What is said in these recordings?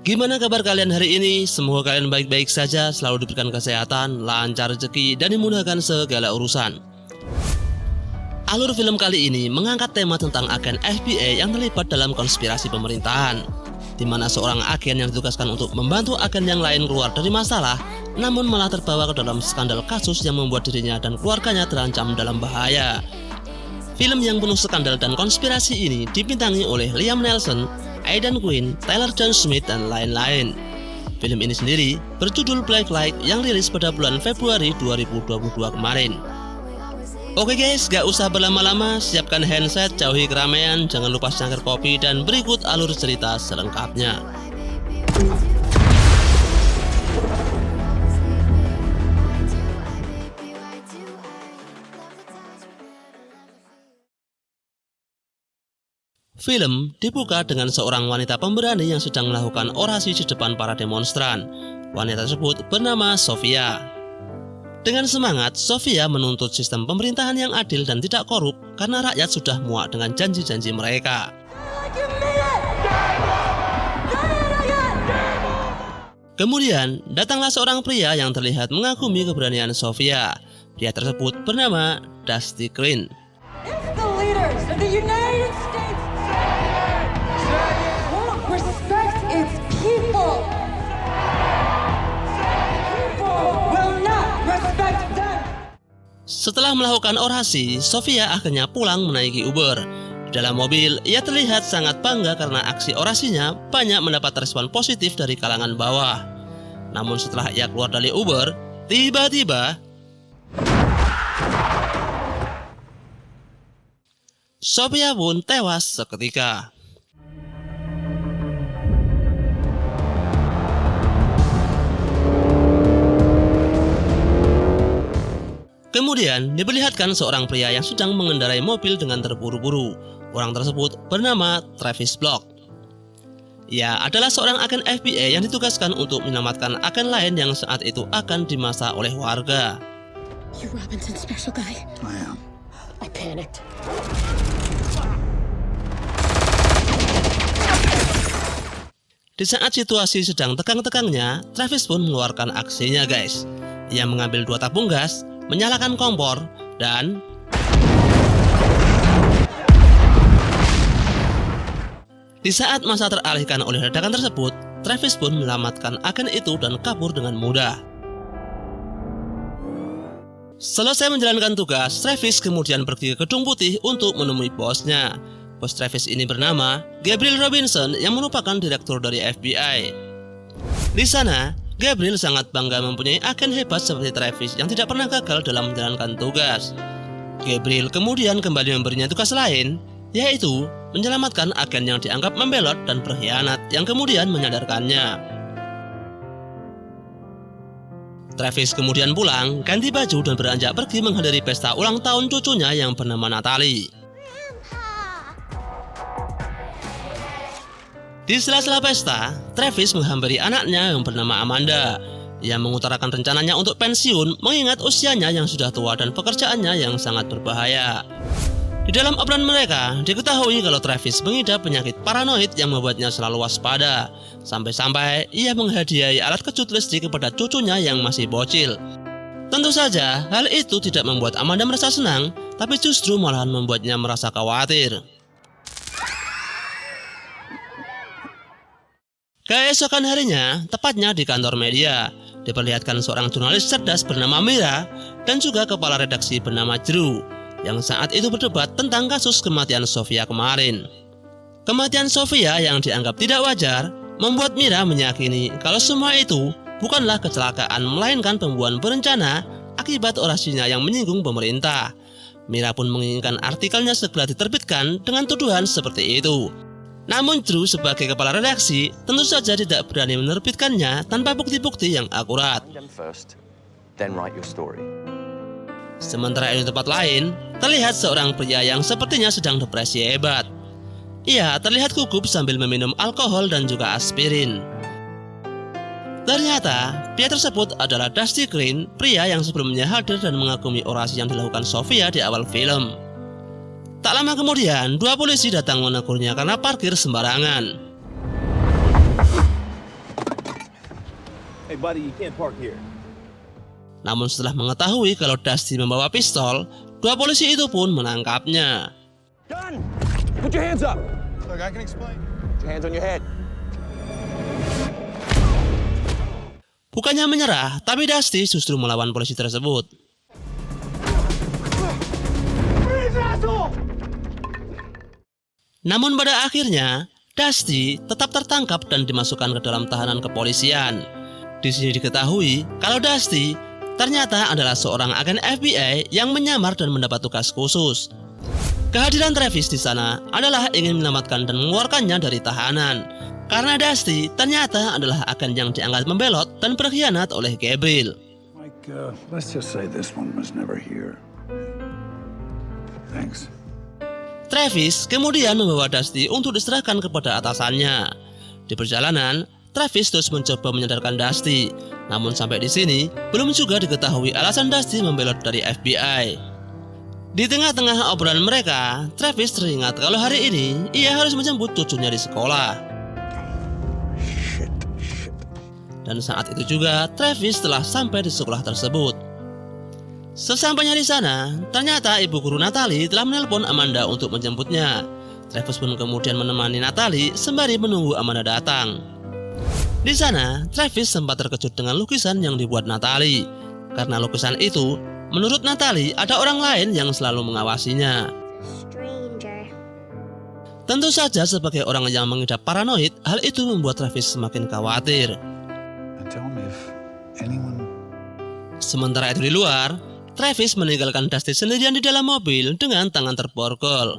Gimana kabar kalian hari ini? Semoga kalian baik-baik saja, selalu diberikan kesehatan, lancar rezeki, dan dimudahkan segala urusan. Alur film kali ini mengangkat tema tentang agen FBI yang terlibat dalam konspirasi pemerintahan, di mana seorang agen yang ditugaskan untuk membantu agen yang lain keluar dari masalah, namun malah terbawa ke dalam skandal kasus yang membuat dirinya dan keluarganya terancam dalam bahaya. Film yang penuh skandal dan konspirasi ini dibintangi oleh Liam Neeson, Aidan Quinn, Taylor John Smith, dan lain-lain. Film ini sendiri berjudul Black Light yang rilis pada bulan Februari 2022 kemarin. Oke guys, gak usah berlama-lama, siapkan handset, jauhi keramaian, jangan lupa secangkir kopi, dan berikut alur cerita selengkapnya. Film dibuka dengan seorang wanita pemberani yang sedang melakukan orasi di depan para demonstran. Wanita tersebut bernama Sofia. Dengan semangat, Sofia menuntut sistem pemerintahan yang adil dan tidak korup karena rakyat sudah muak dengan janji-janji mereka. Kemudian, datanglah seorang pria yang terlihat mengagumi keberanian Sofia. Pria tersebut bernama Dusty Green. Setelah melakukan orasi, Sofia akhirnya pulang menaiki Uber. Di dalam mobil, ia terlihat sangat bangga karena aksi orasinya banyak mendapat respon positif dari kalangan bawah. Namun setelah ia keluar dari Uber, tiba-tiba Sofia pun tewas seketika. Kemudian diperlihatkan seorang pria yang sedang mengendarai mobil dengan terburu-buru. Orang tersebut bernama Travis Block. Ia adalah seorang agen FBI yang ditugaskan untuk menyelamatkan agen lain yang saat itu akan dimasak oleh warga. You Robinson special guy? I am. I panicked. Di saat situasi sedang tegang-tegangnya, Travis pun mengeluarkan aksinya guys. Ia mengambil 2 tabung gas, menyalakan kompor, dan di saat masa teralihkan oleh ledakan tersebut, Travis pun menyelamatkan agen itu dan kabur dengan mudah. Selesai menjalankan tugas, Travis kemudian pergi ke Gedung Putih untuk menemui bosnya. Bos Travis ini bernama Gabriel Robinson yang merupakan direktur dari FBI. Di sana, Gabriel sangat bangga mempunyai agen hebat seperti Travis yang tidak pernah gagal dalam menjalankan tugas. Gabriel kemudian kembali memberinya tugas lain, yaitu menyelamatkan agen yang dianggap membelot dan berkhianat yang kemudian menyadarkannya. Travis kemudian pulang, ganti baju dan beranjak pergi menghadiri pesta ulang tahun cucunya yang bernama Natalie. Di sela-sela pesta, Travis menghampiri anaknya yang bernama Amanda. Ia mengutarakan rencananya untuk pensiun mengingat usianya yang sudah tua dan pekerjaannya yang sangat berbahaya. Di dalam obrolan mereka, diketahui kalau Travis mengidap penyakit paranoid yang membuatnya selalu waspada. Sampai-sampai ia menghadiahi alat kejut listrik kepada cucunya yang masih bocil. Tentu saja, hal itu tidak membuat Amanda merasa senang, tapi justru malahan membuatnya merasa khawatir. Keesokan harinya, tepatnya di kantor media, diperlihatkan seorang jurnalis cerdas bernama Mira dan juga kepala redaksi bernama Drew yang saat itu berdebat tentang kasus kematian Sofia kemarin. Kematian Sofia yang dianggap tidak wajar membuat Mira meyakini kalau semua itu bukanlah kecelakaan melainkan pembunuhan berencana akibat orasinya yang menyinggung pemerintah. Mira pun menginginkan artikelnya segera diterbitkan dengan tuduhan seperti itu. Namun Drew sebagai kepala redaksi tentu saja tidak berani menerbitkannya tanpa bukti-bukti yang akurat. Sementara di tempat lain, terlihat seorang pria yang sepertinya sedang depresi hebat. Ia terlihat gugup sambil meminum alkohol dan juga aspirin. Ternyata, pria tersebut adalah Dusty Green, pria yang sebelumnya hadir dan mengagumi orasi yang dilakukan Sofia di awal film. Tak lama kemudian, 2 polisi datang menegurnya karena parkir sembarangan. Hey buddy, you can't park here. Namun setelah mengetahui kalau Dusty membawa pistol, dua polisi itu pun menangkapnya. Gun! Put your hands up! Look, I can explain. Put your hands on your head. Bukannya menyerah, tapi Dusty justru melawan polisi tersebut. Namun pada akhirnya, Dusty tetap tertangkap dan dimasukkan ke dalam tahanan kepolisian. Di sini diketahui kalau Dusty ternyata adalah seorang agen FBI yang menyamar dan mendapat tugas khusus. Kehadiran Travis di sana adalah ingin menyelamatkan dan mengeluarkannya dari tahanan. Karena Dusty ternyata adalah agen yang dianggap membelot dan berkhianat oleh Gabriel. Mike, let's just say this one was never here. Thanks. Travis kemudian membawa Dusty untuk diserahkan kepada atasannya. Di perjalanan, Travis terus mencoba menyadarkan Dusty. Namun sampai di sini, belum juga diketahui alasan Dusty membelot dari FBI. Di tengah-tengah obrolan mereka, Travis teringat kalau hari ini ia harus menjemput cucunya di sekolah. Dan saat itu juga Travis telah sampai di sekolah tersebut. Sesampainya di sana, ternyata ibu guru Natalie telah menelpon Amanda untuk menjemputnya. Travis pun kemudian menemani Natalie sembari menunggu Amanda datang. Di sana, Travis sempat terkejut dengan lukisan yang dibuat Natalie. Karena lukisan itu, menurut Natalie ada orang lain yang selalu mengawasinya. Stranger. Tentu saja sebagai orang yang mengidap paranoid, hal itu membuat Travis semakin khawatir. Tell me if anyone... Sementara itu di luar, Travis meninggalkan Dusty sendirian di dalam mobil dengan tangan terborgol.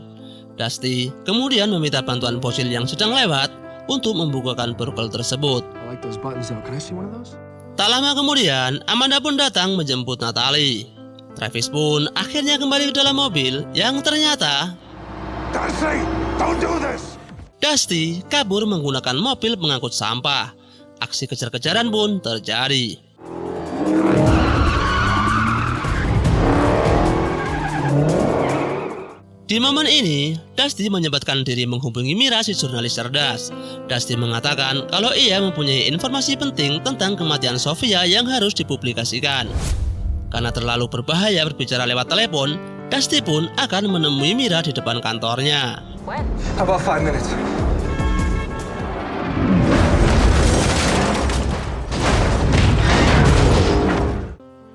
Dusty kemudian meminta bantuan Bosil yang sedang lewat untuk membukakan borgol tersebut. I like those buttons though. Can I see one of those? Tak lama kemudian, Amanda pun datang menjemput Natalie. Travis pun akhirnya kembali ke dalam mobil yang ternyata Dusty, don't do this! Dusty kabur menggunakan mobil pengangkut sampah. Aksi kejar-kejaran pun terjadi. Di momen ini, Dusty menyempatkan diri menghubungi Mira, si jurnalis cerdas. Dusty mengatakan kalau ia mempunyai informasi penting tentang kematian Sofia yang harus dipublikasikan. Karena terlalu berbahaya berbicara lewat telepon, Dusty pun akan menemui Mira di depan kantornya. How about 5 minutes?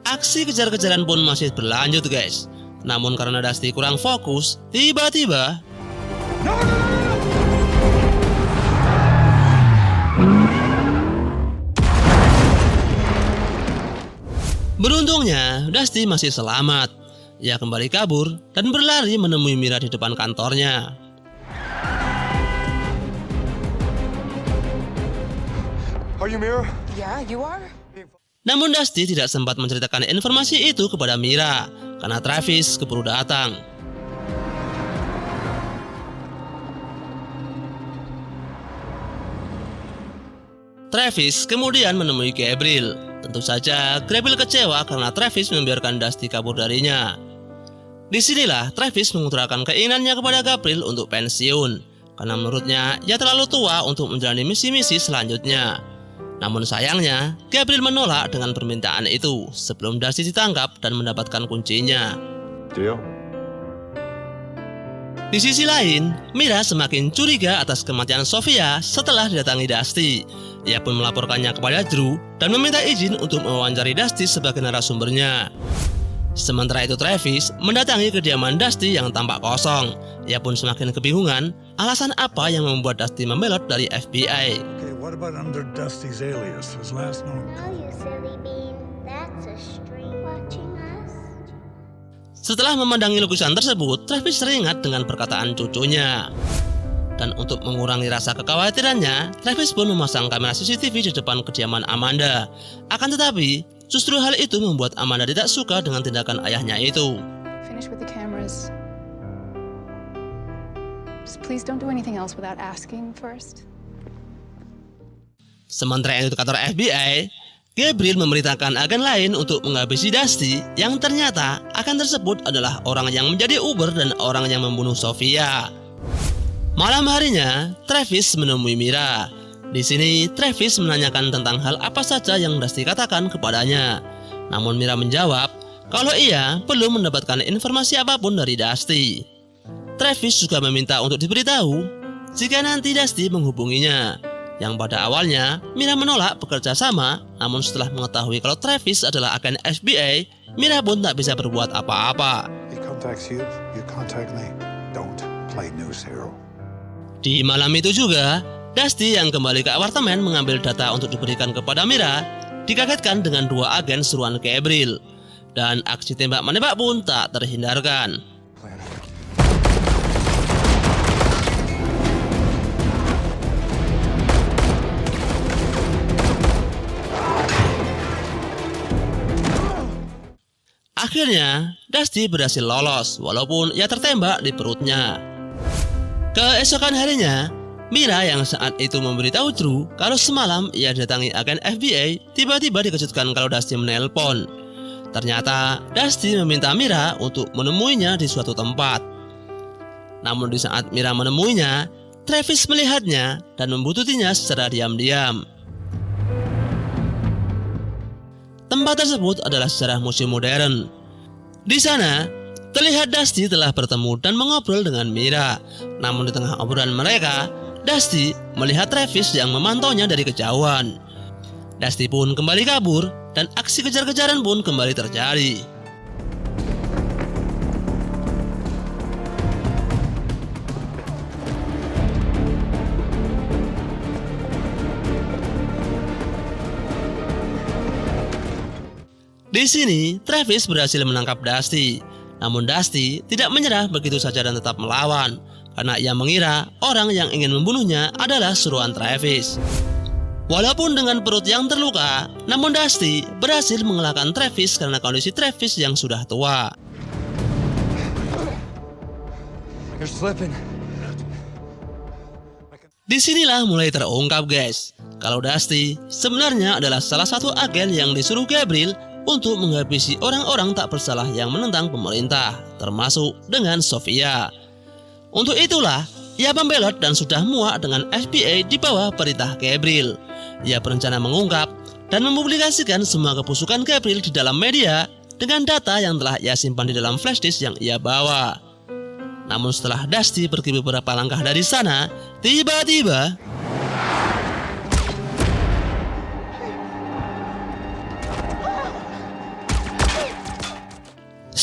Aksi kejar-kejaran pun masih berlanjut guys. Namun karena Dusty kurang fokus, tiba-tiba beruntungnya Dusty masih selamat. Ia kembali kabur dan berlari menemui Mira di depan kantornya. Are you Mira? Yeah, you are? Namun Dusty tidak sempat menceritakan informasi itu kepada Mira karena Travis keburu datang. Travis kemudian menemui Gabriel. Tentu saja Gabriel kecewa karena Travis membiarkan Dusty kabur darinya. Disinilah Travis mengutarakan keinginannya kepada Gabriel untuk pensiun karena menurutnya ia terlalu tua untuk menjalani misi-misi selanjutnya. Namun sayangnya, Gabriel menolak dengan permintaan itu sebelum Dusty ditangkap dan mendapatkan kuncinya. Deal? Di sisi lain, Mira semakin curiga atas kematian Sofia setelah didatangi Dusty. Ia pun melaporkannya kepada Drew dan meminta izin untuk mewawancari Dusty sebagai narasumbernya. Sementara itu Travis mendatangi kediaman Dusty yang tampak kosong. Ia pun semakin kebingungan alasan apa yang membuat Dusty membelot dari FBI. Okay, what about under Dusty's alias? His last known... No, you silly bean. That's a string watching us. Setelah memandangi lukisan tersebut, Travis teringat dengan perkataan cucunya. Dan untuk mengurangi rasa kekhawatirannya, Travis pun memasang kamera CCTV di depan kediaman Amanda. Akan tetapi, justru hal itu membuat Amanda tidak suka dengan tindakan ayahnya itu. Finish with the cameras. Just please don't do anything else without asking first. Sementara itu di kantor FBI, Gabriel memerintahkan agen lain untuk menghabisi Dusty yang ternyata agen tersebut adalah orang yang menjadi Uber dan orang yang membunuh Sofia. Malam harinya, Travis menemui Mira. Di sini, Travis menanyakan tentang hal apa saja yang Dusty katakan kepadanya. Namun Mira menjawab kalau ia belum mendapatkan informasi apapun dari Dusty. Travis juga meminta untuk diberitahu jika nanti Dusty menghubunginya. Yang pada awalnya, Mira menolak bekerja sama, namun setelah mengetahui kalau Travis adalah agen FBI, Mira pun tak bisa berbuat apa-apa. He contacts you, you contact me. Don't play news hero. Di malam itu juga, Dusty yang kembali ke apartemen mengambil data untuk diberikan kepada Mira, dikagetkan dengan dua agen seruan Gabriel. Dan aksi tembak-menembak pun tak terhindarkan. Akhirnya, Dusty berhasil lolos walaupun ia tertembak di perutnya. Keesokan harinya, Mira yang saat itu memberitahu Drew kalau semalam ia datangi agen FBI tiba-tiba dikejutkan kalau Dusty menelpon. Ternyata Dusty meminta Mira untuk menemuinya di suatu tempat. Namun di saat Mira menemuinya, Travis melihatnya dan membuntuti-nya secara diam-diam. Tempat tersebut adalah sejarah museum modern. Di sana, terlihat Dusty telah bertemu dan mengobrol dengan Mira. Namun di tengah obrolan mereka, Dusty melihat Travis yang memantaunya dari kejauhan. Dusty pun kembali kabur dan aksi kejar-kejaran pun kembali terjadi. Di sini, Travis berhasil menangkap Dusty. Namun Dusty tidak menyerah begitu saja dan tetap melawan, karena ia mengira orang yang ingin membunuhnya adalah suruhan Travis. Walaupun dengan perut yang terluka, namun Dusty berhasil mengalahkan Travis karena kondisi Travis yang sudah tua. You're slipping. Disinilah mulai terungkap guys, kalau Dusty sebenarnya adalah salah satu agen yang disuruh Gabriel untuk menghabisi orang-orang tak bersalah yang menentang pemerintah, termasuk dengan Sofia. Untuk itulah, ia membelot dan sudah muak dengan FBI di bawah perintah Gabriel. Ia berencana mengungkap dan mempublikasikan semua kebusukan Gabriel di dalam media dengan data yang telah ia simpan di dalam flash disk yang ia bawa. Namun setelah Dusty pergi beberapa langkah dari sana, tiba-tiba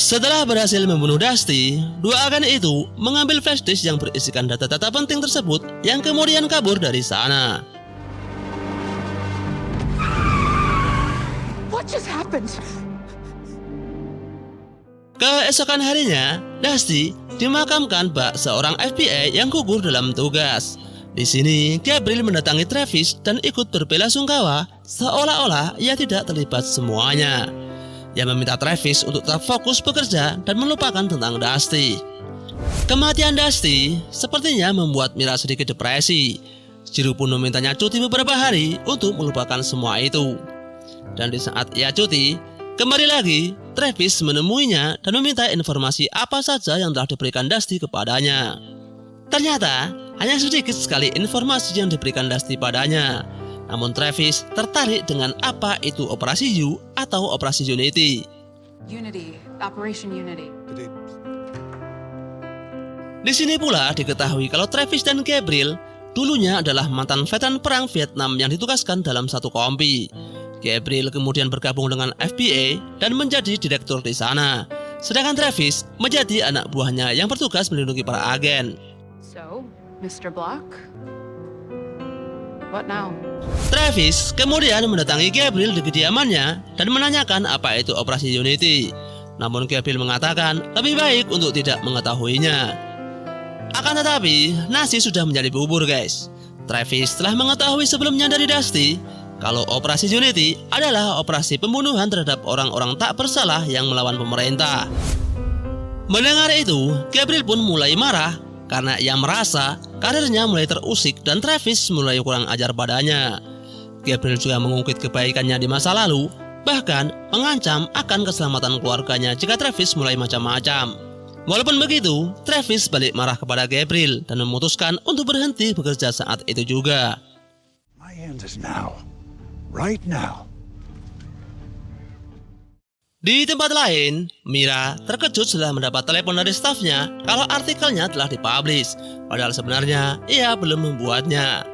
setelah berhasil membunuh Dusty, dua agen itu mengambil flash disk yang berisikan data-data penting tersebut yang kemudian kabur dari sana. What just happened? Keesokan harinya, Dusty dimakamkan bak seorang FBI yang gugur dalam tugas. Di sini, Gabriel mendatangi Travis dan ikut berbelasungkawa seolah-olah ia tidak terlibat semuanya. Ia meminta Travis untuk tetap fokus bekerja dan melupakan tentang Dusty. Kematian Dusty sepertinya membuat Mira sedikit depresi. Drew pun memintanya cuti beberapa hari untuk melupakan semua itu. Dan di saat ia cuti, kembali lagi Travis menemuinya dan meminta informasi apa saja yang telah diberikan Dusty kepadanya. Ternyata hanya sedikit sekali informasi yang diberikan Dusty padanya. Namun Travis tertarik dengan apa itu Operasi U atau Operasi Unity. Operation Unity. Di sini pula diketahui kalau Travis dan Gabriel dulunya adalah mantan veteran perang Vietnam yang ditugaskan dalam satu kompi. Gabriel kemudian bergabung dengan FBI dan menjadi direktur di sana. Sedangkan Travis menjadi anak buahnya yang bertugas melindungi para agen. So, Mr. Block? What now? Travis kemudian mendatangi Gabriel di kediamannya dan menanyakan apa itu Operasi Unity. Namun Gabriel mengatakan lebih baik untuk tidak mengetahuinya. Akan tetapi, nasi sudah menjadi bubur guys. Travis telah mengetahui sebelumnya dari Dusty kalau Operasi Unity adalah operasi pembunuhan terhadap orang-orang tak bersalah yang melawan pemerintah. Mendengar itu, Gabriel pun mulai marah karena ia merasa karirnya mulai terusik dan Travis mulai kurang ajar padanya. Gabriel juga mengungkit kebaikannya di masa lalu, bahkan mengancam akan keselamatan keluarganya jika Travis mulai macam-macam. Walaupun begitu, Travis balik marah kepada Gabriel dan memutuskan untuk berhenti bekerja saat itu juga. The end is now. Right now. Di tempat lain, Mira terkejut setelah mendapat telepon dari stafnya kalau artikelnya telah dipublish, padahal sebenarnya ia belum membuatnya.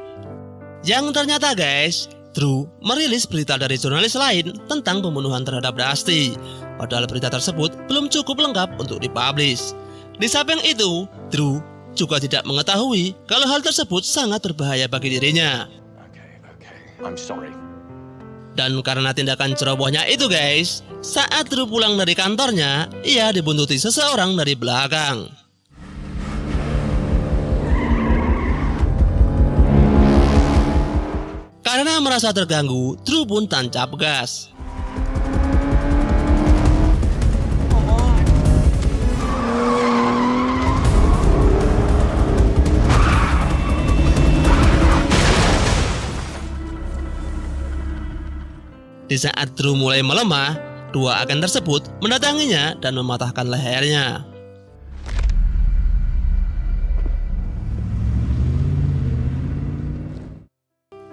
Yang ternyata guys, Drew merilis berita dari jurnalis lain tentang pembunuhan terhadap Dusty, padahal berita tersebut belum cukup lengkap untuk dipublish. Di samping itu, Drew juga tidak mengetahui kalau hal tersebut sangat berbahaya bagi dirinya. Okay. I'm sorry. Dan karena tindakan cerobohnya itu guys, saat Drew pulang dari kantornya, ia dibuntuti seseorang dari belakang. Karena merasa terganggu, Drew pun tancap gas. Di saat Drew mulai melemah, dua agen tersebut mendatanginya dan mematahkan lehernya.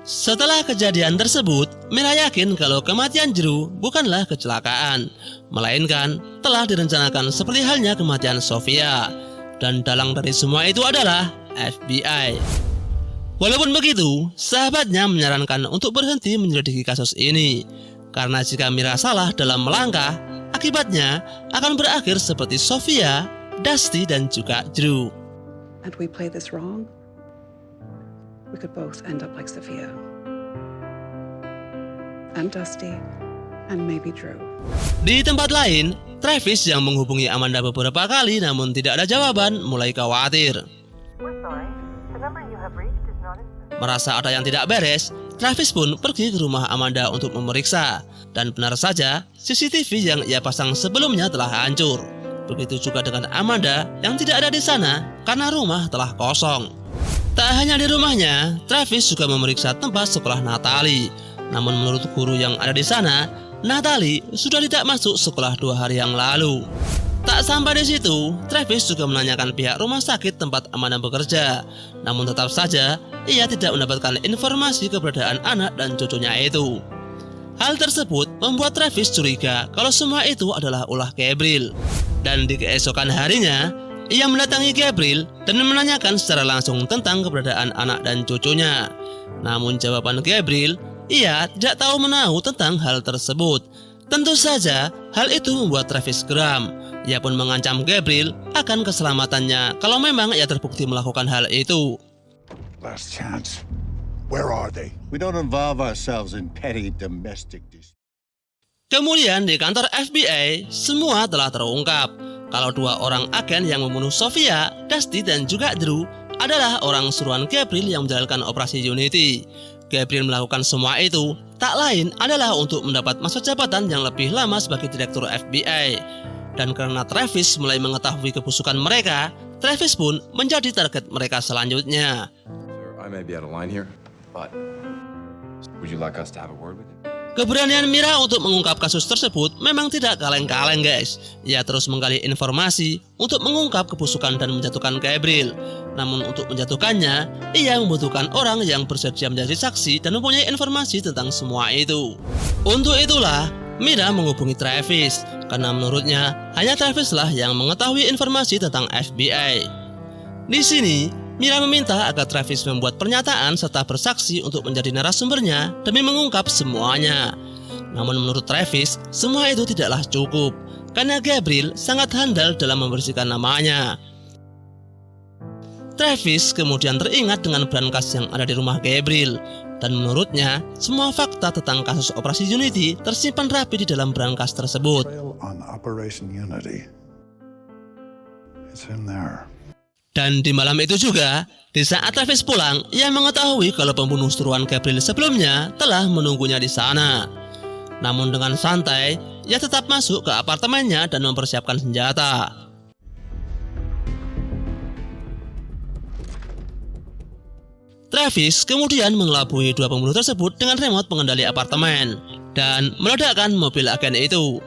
Setelah kejadian tersebut, Mira yakin kalau kematian Drew bukanlah kecelakaan, melainkan telah direncanakan seperti halnya kematian Sofia. Dan dalang dari semua itu adalah FBI. Walaupun begitu, sahabatnya menyarankan untuk berhenti menyelidiki kasus ini, karena jika Mira salah dalam melangkah, akibatnya akan berakhir seperti Sofia, Dusty, dan juga Drew. Had we played this wrong, we could both end up like Sophia and Dusty and maybe Drew. Di tempat lain, Travis yang menghubungi Amanda beberapa kali namun tidak ada jawaban mulai khawatir. Merasa ada yang tidak beres, Travis pun pergi ke rumah Amanda untuk memeriksa. Dan benar saja, CCTV yang ia pasang sebelumnya telah hancur. Begitu juga dengan Amanda yang tidak ada di sana karena rumah telah kosong. Tak hanya di rumahnya, Travis juga memeriksa tempat sekolah Natalie. Namun menurut guru yang ada di sana, Natalie sudah tidak masuk sekolah 2 hari yang lalu. Tak sampai di situ, Travis juga menanyakan pihak rumah sakit tempat Amanda bekerja. Namun tetap saja, ia tidak mendapatkan informasi keberadaan anak dan cucunya itu. Hal tersebut membuat Travis curiga kalau semua itu adalah ulah Gabriel. Dan di keesokan harinya, ia mendatangi Gabriel dan menanyakan secara langsung tentang keberadaan anak dan cucunya. Namun jawaban Gabriel, ia tidak tahu menahu tentang hal tersebut. Tentu saja, hal itu membuat Travis geram. Ia pun mengancam Gabriel akan keselamatannya kalau memang ia terbukti melakukan hal itu. Last chance. Where are they? We don't involve ourselves in petty domestic disputes. Kemudian di kantor FBI, semua telah terungkap kalau 2 orang agen yang membunuh Sofia, Dusty, dan juga Drew adalah orang suruhan Gabriel yang menjalankan operasi Unity. Gabriel melakukan semua itu tak lain adalah untuk mendapat masa jabatan yang lebih lama sebagai direktur FBI. Dan karena Travis mulai mengetahui kebusukan mereka, Travis pun menjadi target mereka selanjutnya. Sir, I may be out of line here, but would you like us to have a word with him? Keberanian Mira untuk mengungkap kasus tersebut memang tidak kaleng-kaleng guys. Ia terus menggali informasi untuk mengungkap kebusukan dan menjatuhkan Gabriel. Namun untuk menjatuhkannya, ia membutuhkan orang yang bersedia menjadi saksi dan mempunyai informasi tentang semua itu. Untuk itulah, Mira menghubungi Travis, karena menurutnya hanya Travis lah yang mengetahui informasi tentang FBI. Di sini, Mira meminta agar Travis membuat pernyataan serta bersaksi untuk menjadi narasumbernya demi mengungkap semuanya. Namun menurut Travis, semua itu tidaklah cukup, karena Gabriel sangat handal dalam membersihkan namanya. Travis kemudian teringat dengan brankas yang ada di rumah Gabriel, dan menurutnya semua fakta tentang kasus operasi Unity tersimpan rapi di dalam brankas tersebut. Trail on Operation Unity. It's in there. Dan di malam itu juga, di saat Travis pulang, ia mengetahui kalau pembunuh suruhan Gabriel sebelumnya telah menunggunya di sana. Namun dengan santai, ia tetap masuk ke apartemennya dan mempersiapkan senjata. Travis kemudian mengelabui 2 pembunuh tersebut dengan remote pengendali apartemen dan meledakkan mobil agen itu.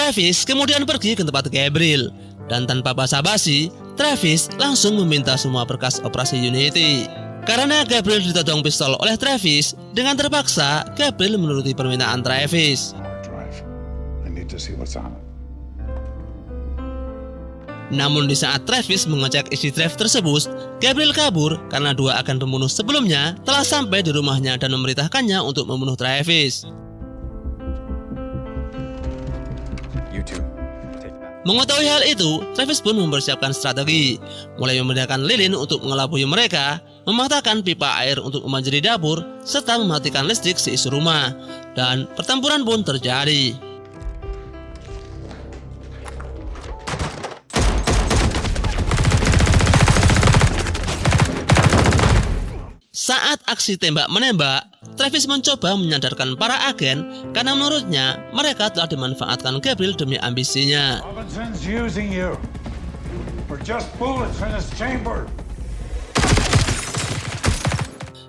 Travis kemudian pergi ke tempat Gabriel, dan tanpa basa-basi, Travis langsung meminta semua berkas operasi Unity. Karena Gabriel ditodong pistol oleh Travis, dengan terpaksa Gabriel menuruti permintaan Travis. Hard drive. I need to see what's on it. Namun di saat Travis mengecek isi drive tersebut, Gabriel kabur karena dua agen pembunuh sebelumnya telah sampai di rumahnya dan memerintahkannya untuk membunuh Travis. You two, take that. Mengetahui hal itu, Travis pun mempersiapkan strategi, mulai memindahkan lilin untuk mengelabui mereka, mematahkan pipa air untuk memanjiri dapur, serta mematikan listrik seisi rumah, dan pertempuran pun terjadi. Saat aksi tembak-menembak, Travis mencoba menyadarkan para agen karena menurutnya mereka telah dimanfaatkan Gabriel demi ambisinya. Robinson's using you. We're just bullets in his chamber.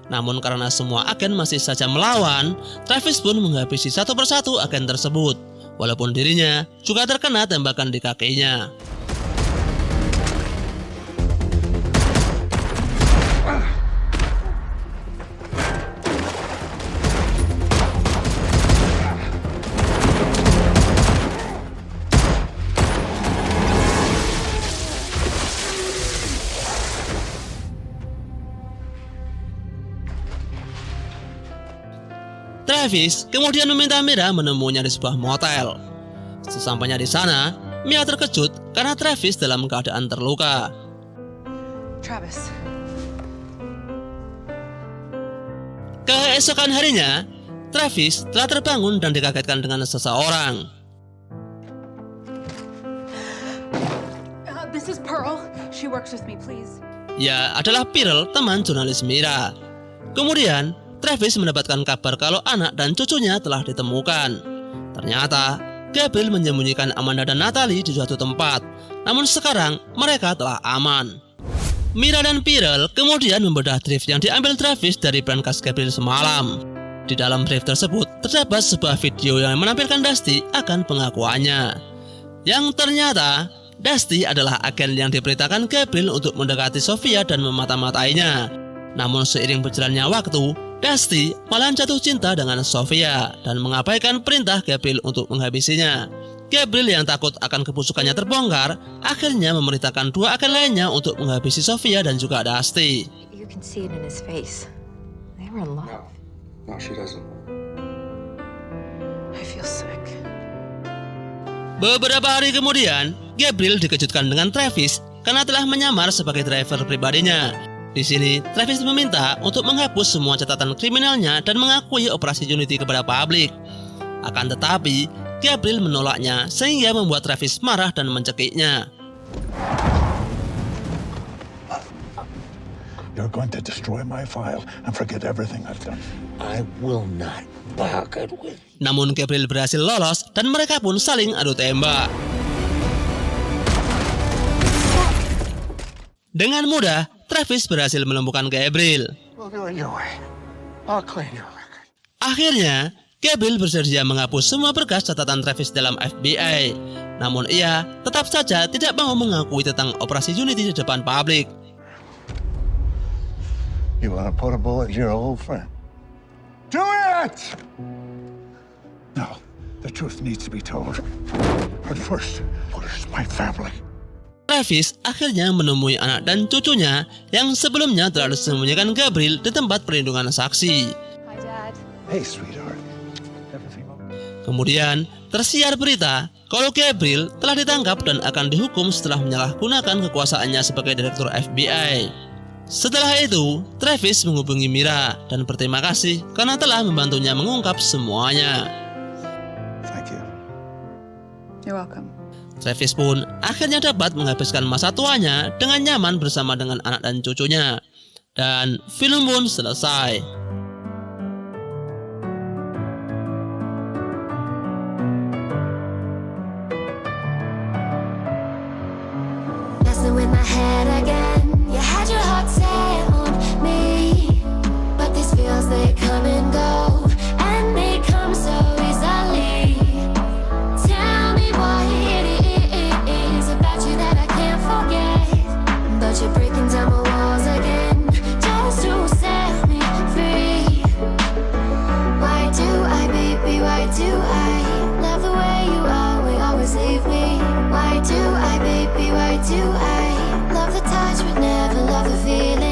Namun karena semua agen masih saja melawan, Travis pun menghabisi satu persatu agen tersebut, walaupun dirinya juga terkena tembakan di kakinya. Travis kemudian meminta Mira menemuinya di sebuah motel. Sesampainya di sana, Mia terkejut karena Travis dalam keadaan terluka. Travis. Keesokan harinya, Travis telah terbangun dan dikagetkan dengan seseorang. This is Pearl. She works with me, please. Ya, adalah Pearl, teman jurnalis Mira. Kemudian, Travis mendapatkan kabar kalau anak dan cucunya telah ditemukan. Ternyata, Gabriel menyembunyikan Amanda dan Natalie di suatu tempat. Namun sekarang, mereka telah aman. Mira dan Pearl kemudian membedah drive yang diambil Travis dari brankas Gabriel semalam. Di dalam drive tersebut, terdapat sebuah video yang menampilkan Dusty akan pengakuannya. Yang ternyata, Dusty adalah agen yang diperintahkan Gabriel untuk mendekati Sofia dan memata-matainya. Namun seiring berjalannya waktu, Dusty malah jatuh cinta dengan Sofia dan mengabaikan perintah Gabriel untuk menghabisinya. Gabriel yang takut akan kebusukannya terbongkar, akhirnya memerintahkan dua agen lainnya untuk menghabisi Sofia dan juga Dusty. You can see it in his face. They were in love. No, she doesn't. I feel sick. Beberapa hari kemudian, Gabriel dikejutkan dengan Travis karena telah menyamar sebagai driver pribadinya. Di sini, Travis meminta untuk menghapus semua catatan kriminalnya dan mengakui operasi Unity kepada publik. Akan tetapi, Gabriel menolaknya sehingga membuat Travis marah dan mencekiknya. You're going to destroy my file and forget everything I've done. I will not bargain with you. Namun Gabriel berhasil lolos dan mereka pun saling adu tembak. Dengan mudah, Travis berhasil melumpuhkan Gabriel. We'll do it your way. I'll clean your record. Akhirnya, Gabriel bersedia menghapus semua berkas catatan Travis dalam FBI. Namun ia tetap saja tidak mau mengakui tentang operasi Unity di depan publik. You want to put a bullet in your old friend? Do it! No, the truth needs to be told. But first, where's my family? Travis akhirnya menemui anak dan cucunya yang sebelumnya telah disembunyikan Gabriel di tempat perlindungan saksi. Hi, Dad. Hey, sweetheart. Everything okay? Kemudian tersiar berita kalau Gabriel telah ditangkap dan akan dihukum setelah menyalahgunakan kekuasaannya sebagai direktur FBI. Setelah itu, Travis menghubungi Mira dan berterima kasih karena telah membantunya mengungkap semuanya. Thank you. You're welcome. Travis pun akhirnya dapat menghabiskan masa tuanya dengan nyaman bersama dengan anak dan cucunya. Dan film pun selesai. Messing with my head again. You had your heart set on me, but these feels, they come and go, and they come so easily. Tell me why. do I love the touch but never love the feeling?